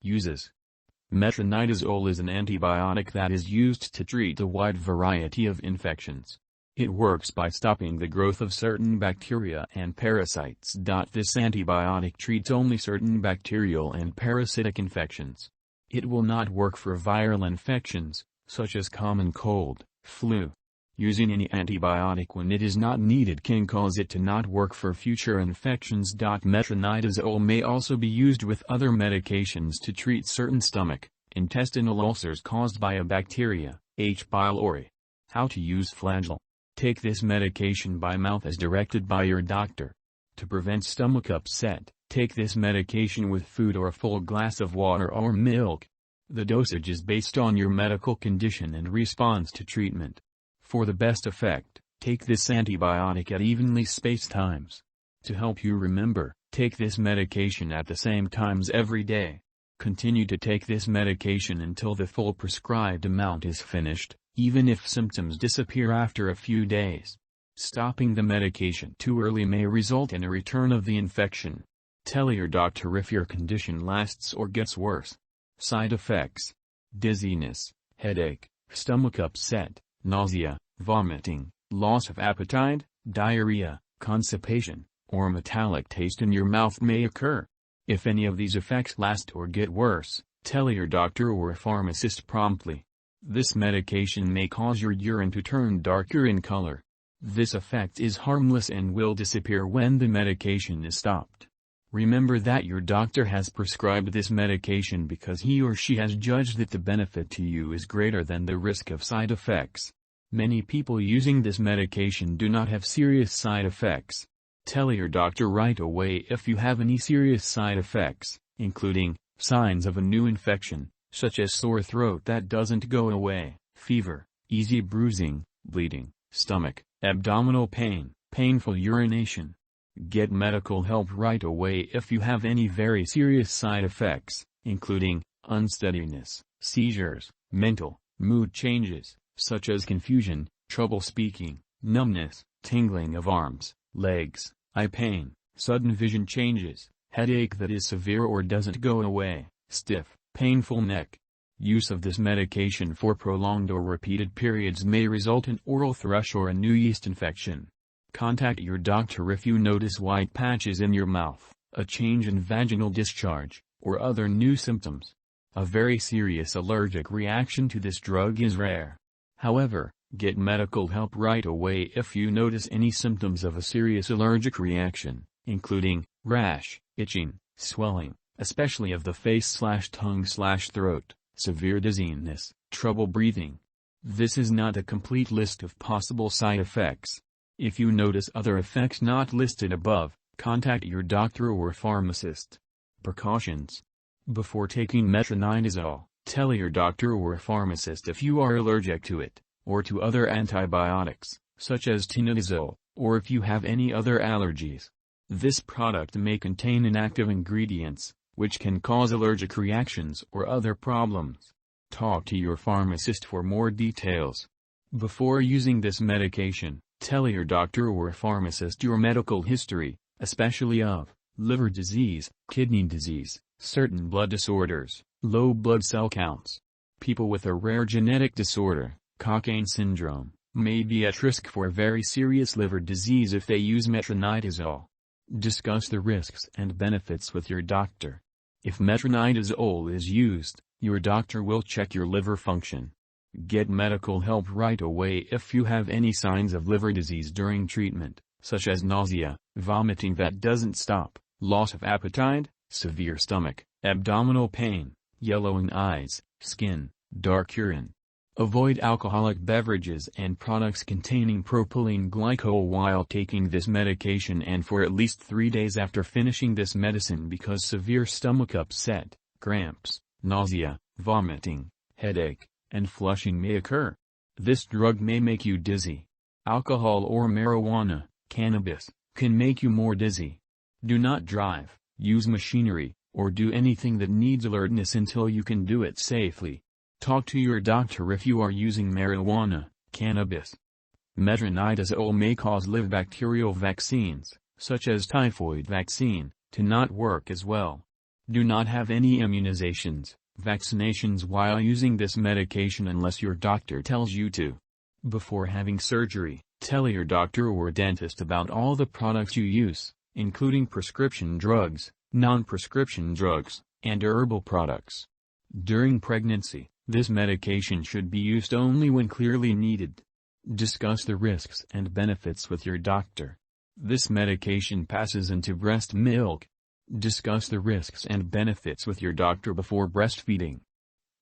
Uses. Metronidazole is an antibiotic that is used to treat a wide variety of infections. It works by stopping the growth of certain bacteria and parasites. This antibiotic treats only certain bacterial and parasitic infections. It will not work for viral infections, such as common cold, flu. Using any antibiotic when it is not needed can cause it to not work for future infections. Metronidazole may also be used with other medications to treat certain stomach, intestinal ulcers caused by a bacteria, H. pylori. How to use Flagyl. Take this medication by mouth as directed by your doctor. To prevent stomach upset, take this medication with food or a full glass of water or milk. The dosage is based on your medical condition and response to treatment. For the best effect, take this antibiotic at evenly spaced times. To help you remember, take this medication at the same times every day. Continue to take this medication until the full prescribed amount is finished, even if symptoms disappear after a few days. Stopping the medication too early may result in a return of the infection. Tell your doctor if your condition lasts or gets worse. Side effects: dizziness, headache, stomach upset, nausea, vomiting, loss of appetite, diarrhea, constipation, or metallic taste in your mouth may occur. If any of these effects last or get worse, tell your doctor or a pharmacist promptly. This medication may cause your urine to turn darker in color. This effect is harmless and will disappear when the medication is stopped. Remember that your doctor has prescribed this medication because he or she has judged that the benefit to you is greater than the risk of side effects. Many people using this medication do not have serious side effects. Tell your doctor right away if you have any serious side effects, including signs of a new infection, such as sore throat that doesn't go away, fever, easy bruising, bleeding, stomach, abdominal pain, painful urination. Get medical help right away if you have any very serious side effects, including unsteadiness, seizures, mental, mood changes, such as confusion, trouble speaking, numbness, tingling of arms, legs, eye pain, sudden vision changes, headache that is severe or doesn't go away, stiff, painful neck. Use of this medication for prolonged or repeated periods may result in oral thrush or a new yeast infection. Contact your doctor if you notice white patches in your mouth, a change in vaginal discharge, or other new symptoms. A very serious allergic reaction to this drug is rare. However, get medical help right away if you notice any symptoms of a serious allergic reaction, including rash, itching, swelling, especially of the face/tongue/throat, severe dizziness, trouble breathing. This is not a complete list of possible side effects. If you notice other effects not listed above, contact your doctor or pharmacist. Precautions. Before taking metronidazole, tell your doctor or pharmacist if you are allergic to it, or to other antibiotics, such as tinidazole, or if you have any other allergies. This product may contain inactive ingredients, which can cause allergic reactions or other problems. Talk to your pharmacist for more details. Before using this medication, tell your doctor or pharmacist your medical history, especially of liver disease, kidney disease, certain blood disorders, low blood cell counts. People with a rare genetic disorder, Cockayne syndrome, may be at risk for very serious liver disease if they use metronidazole. Discuss the risks and benefits with your doctor. If metronidazole is used, your doctor will check your liver function. Get medical help right away if you have any signs of liver disease during treatment, such as nausea, vomiting that doesn't stop, loss of appetite, severe stomach, abdominal pain, yellowing eyes, skin, dark urine. Avoid alcoholic beverages and products containing propylene glycol while taking this medication and for at least 3 days after finishing this medicine because severe stomach upset, cramps, nausea, vomiting, headache, and flushing may occur. This drug may make you dizzy. Alcohol or marijuana, cannabis, can make you more dizzy. Do not drive, use machinery, or do anything that needs alertness until you can do it safely. Talk to your doctor if you are using marijuana, cannabis. Metronidazole may cause live bacterial vaccines, such as typhoid vaccine, to not work as well. Do not have any immunizations, vaccinations while using this medication unless your doctor tells you to. Before having surgery, tell your doctor or dentist about all the products you use, including prescription drugs, non-prescription drugs, and herbal products. During pregnancy, this medication should be used only when clearly needed. Discuss the risks and benefits with your doctor. This medication passes into breast milk. Discuss the risks and benefits with your doctor before breastfeeding.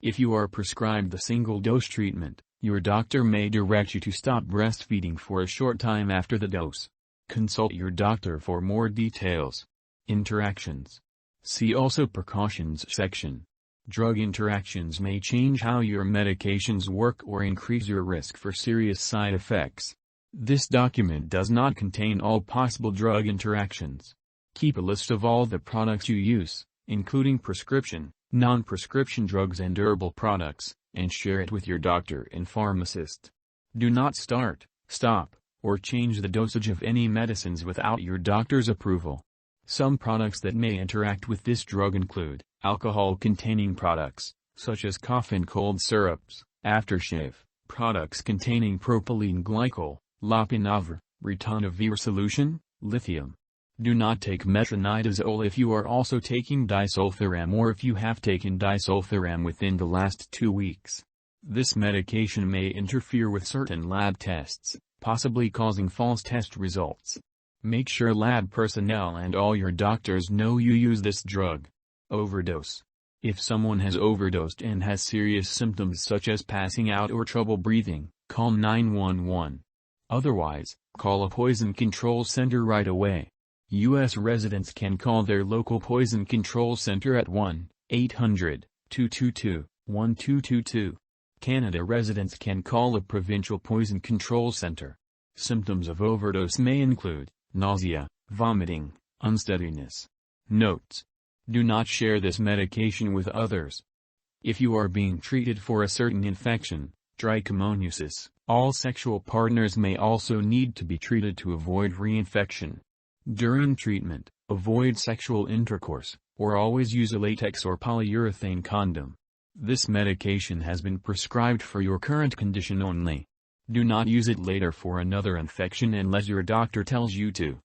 If you are prescribed the single-dose treatment, your doctor may direct you to stop breastfeeding for a short time after the dose. Consult your doctor for more details. Interactions. See also Precautions section. Drug interactions may change how your medications work or increase your risk for serious side effects. This document does not contain all possible drug interactions. Keep a list of all the products you use, including prescription, non-prescription drugs and herbal products, and share it with your doctor and pharmacist. Do not start, stop, or change the dosage of any medicines without your doctor's approval. Some products that may interact with this drug include alcohol-containing products, such as cough and cold syrups, aftershave, products containing propylene glycol, lopinavir, ritonavir solution, lithium. Do not take metronidazole if you are also taking disulfiram or if you have taken disulfiram within the last 2 weeks. This medication may interfere with certain lab tests, possibly causing false test results. Make sure lab personnel and all your doctors know you use this drug. Overdose. If someone has overdosed and has serious symptoms such as passing out or trouble breathing, call 911. Otherwise, call a poison control center right away. U.S. residents can call their local poison control center at 1-800-222-1222. Canada residents can call a provincial poison control center. Symptoms of overdose may include nausea, vomiting, unsteadiness. Notes: do not share this medication with others. If you are being treated for a certain infection, trichomoniasis, all sexual partners may also need to be treated to avoid reinfection. During treatment, avoid sexual intercourse, or always use a latex or polyurethane condom. This medication has been prescribed for your current condition only. Do not use it later for another infection unless your doctor tells you to.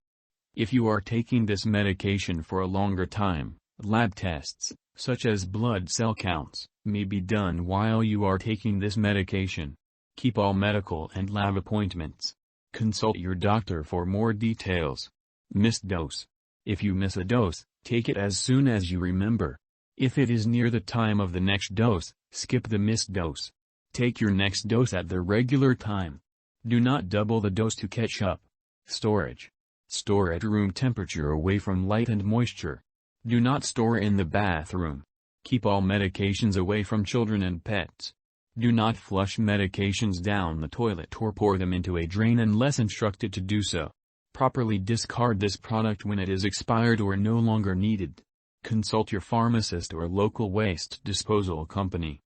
If you are taking this medication for a longer time, lab tests, such as blood cell counts, may be done while you are taking this medication. Keep all medical and lab appointments. Consult your doctor for more details. Missed dose. If you miss a dose, take it as soon as you remember. If it is near the time of the next dose, skip the missed dose. Take your next dose at the regular time. Do not double the dose to catch up. Storage. Store at room temperature away from light and moisture. Do not store in the bathroom. Keep all medications away from children and pets. Do not flush medications down the toilet or pour them into a drain unless instructed to do so. Properly discard this product when it is expired or no longer needed. Consult your pharmacist or local waste disposal company.